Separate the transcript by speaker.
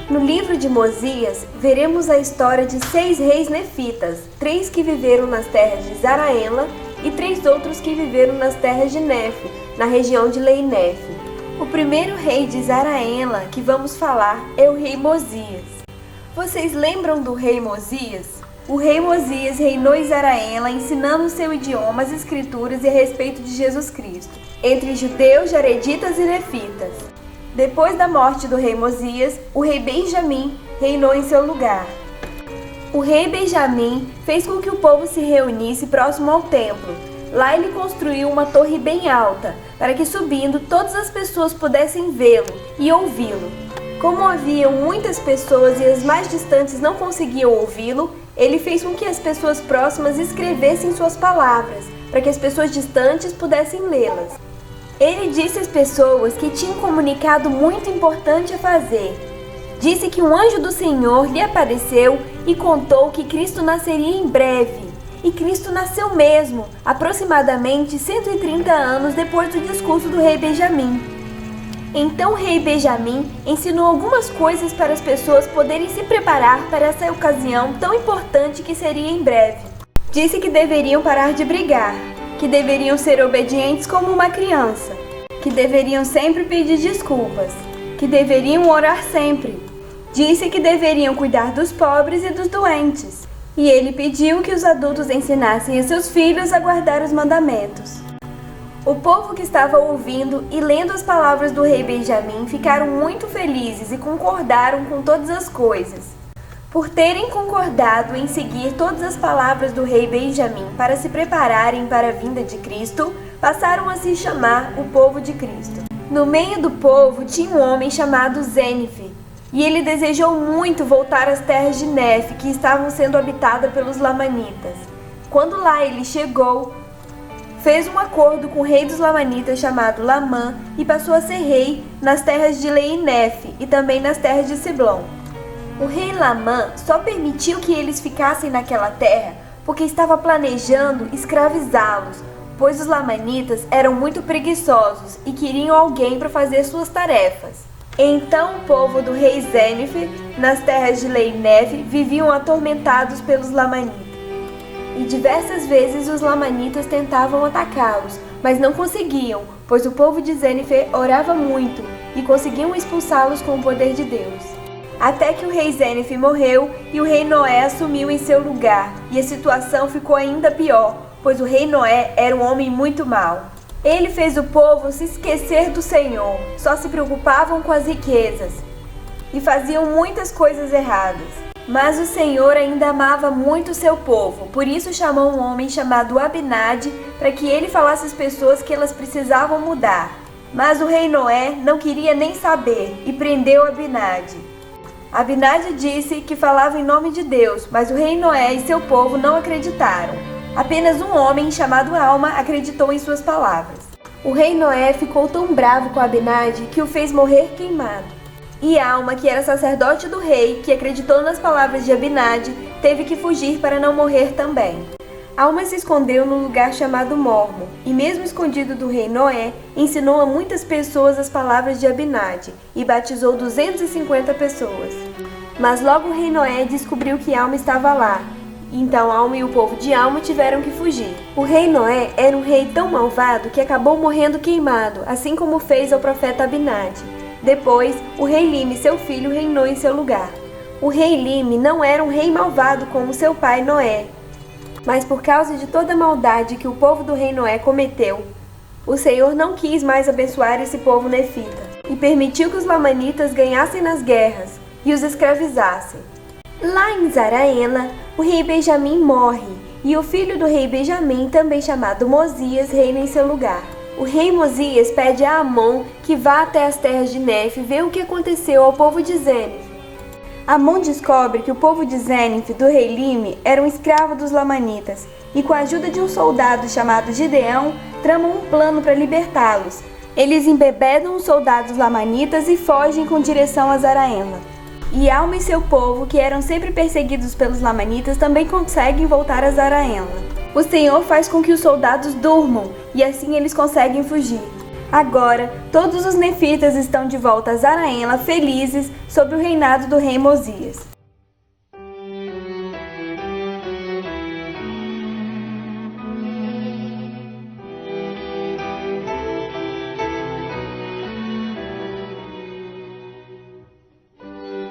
Speaker 1: No livro de Mosias, veremos a história de 6 reis nefitas, 3 que viveram nas terras de Zaraela e 3 outros que viveram nas terras de Nefe, na região de Leinefe. O primeiro rei de Zaraela que vamos falar é o rei Mosias. Vocês lembram do rei Mosias? O rei Mosias reinou em Zaraela, ensinando o seu idioma, as escrituras e a respeito de Jesus Cristo, entre judeus, jareditas e nefitas. Depois da morte do rei Mosias, o rei Benjamim reinou em seu lugar. O rei Benjamim fez com que o povo se reunisse próximo ao templo. Lá ele construiu uma torre bem alta, para que subindo todas as pessoas pudessem vê-lo e ouvi-lo. Como haviam muitas pessoas e as mais distantes não conseguiam ouvi-lo, ele fez com que as pessoas próximas escrevessem suas palavras, para que as pessoas distantes pudessem lê-las. Ele disse às pessoas que tinha um comunicado muito importante a fazer. Disse que um anjo do Senhor lhe apareceu e contou que Cristo nasceria em breve. E Cristo nasceu mesmo, aproximadamente 130 anos depois do discurso do rei Benjamim. Então o rei Benjamim ensinou algumas coisas para as pessoas poderem se preparar para essa ocasião tão importante que seria em breve. Disse que deveriam parar de brigar, que deveriam ser obedientes como uma criança, que deveriam sempre pedir desculpas, que deveriam orar sempre. Disse que deveriam cuidar dos pobres e dos doentes. E ele pediu que os adultos ensinassem a seus filhos a guardar os mandamentos. O povo que estava ouvindo e lendo as palavras do rei Benjamim ficaram muito felizes e concordaram com todas as coisas. Por terem concordado em seguir todas as palavras do rei Benjamim para se prepararem para a vinda de Cristo, passaram a se chamar o povo de Cristo. No meio do povo tinha um homem chamado Zênife, e ele desejou muito voltar às terras de Nefe, que estavam sendo habitadas pelos lamanitas. Quando lá ele chegou, fez um acordo com o rei dos lamanitas chamado Lamã e passou a ser rei nas terras de Leinefe e também nas terras de Siblom. O rei Lamã só permitiu que eles ficassem naquela terra porque estava planejando escravizá-los, pois os lamanitas eram muito preguiçosos e queriam alguém para fazer suas tarefas. Então o povo do rei Zênife, nas terras de Leinefe, viviam atormentados pelos lamanitas. E diversas vezes os lamanitas tentavam atacá-los, mas não conseguiam, pois o povo de Zênife orava muito e conseguiam expulsá-los com o poder de Deus. Até que o rei Zênife morreu e o rei Noé assumiu em seu lugar, e a situação ficou ainda pior, pois o rei Noé era um homem muito mau. Ele fez o povo se esquecer do Senhor, só se preocupavam com as riquezas e faziam muitas coisas erradas. Mas o Senhor ainda amava muito o seu povo, por isso chamou um homem chamado Abinadi para que ele falasse às pessoas que elas precisavam mudar. Mas o rei Noé não queria nem saber e prendeu Abinadi. Abinadi disse que falava em nome de Deus, mas o rei Noé e seu povo não acreditaram. Apenas um homem chamado Alma acreditou em suas palavras. O rei Noé ficou tão bravo com Abinadi que o fez morrer queimado. E Alma, que era sacerdote do rei, que acreditou nas palavras de Abinadi, teve que fugir para não morrer também. Alma se escondeu num lugar chamado Mormo, e mesmo escondido do rei Noé, ensinou a muitas pessoas as palavras de Abinadi, e batizou 250 pessoas. Mas logo o rei Noé descobriu que Alma estava lá, então Alma e o povo de Alma tiveram que fugir. O rei Noé era um rei tão malvado que acabou morrendo queimado, assim como fez ao profeta Abinadi. Depois, o rei Lime, seu filho, reinou em seu lugar. O rei Lime não era um rei malvado como seu pai Noé, mas por causa de toda a maldade que o povo do rei Noé cometeu, o Senhor não quis mais abençoar esse povo nefita e permitiu que os lamanitas ganhassem nas guerras e os escravizassem. Lá em Zaraela, o rei Benjamim morre e o filho do rei Benjamim, também chamado Mosias, reina em seu lugar. O rei Mosias pede a Amon que vá até as terras de Nefe ver o que aconteceu ao povo de Zênife. Amon descobre que o povo de Zênife do rei Lime era um escravo dos lamanitas e, com a ajuda de um soldado chamado Gideão, tramam um plano para libertá-los. Eles embebedam os soldados lamanitas e fogem com direção a Zaraela. E Alma e seu povo, que eram sempre perseguidos pelos lamanitas, também conseguem voltar a Zaraela. O Senhor faz com que os soldados durmam e assim eles conseguem fugir. Agora, todos os nefitas estão de volta a Zaraenla, felizes, sob o reinado do rei Mosias.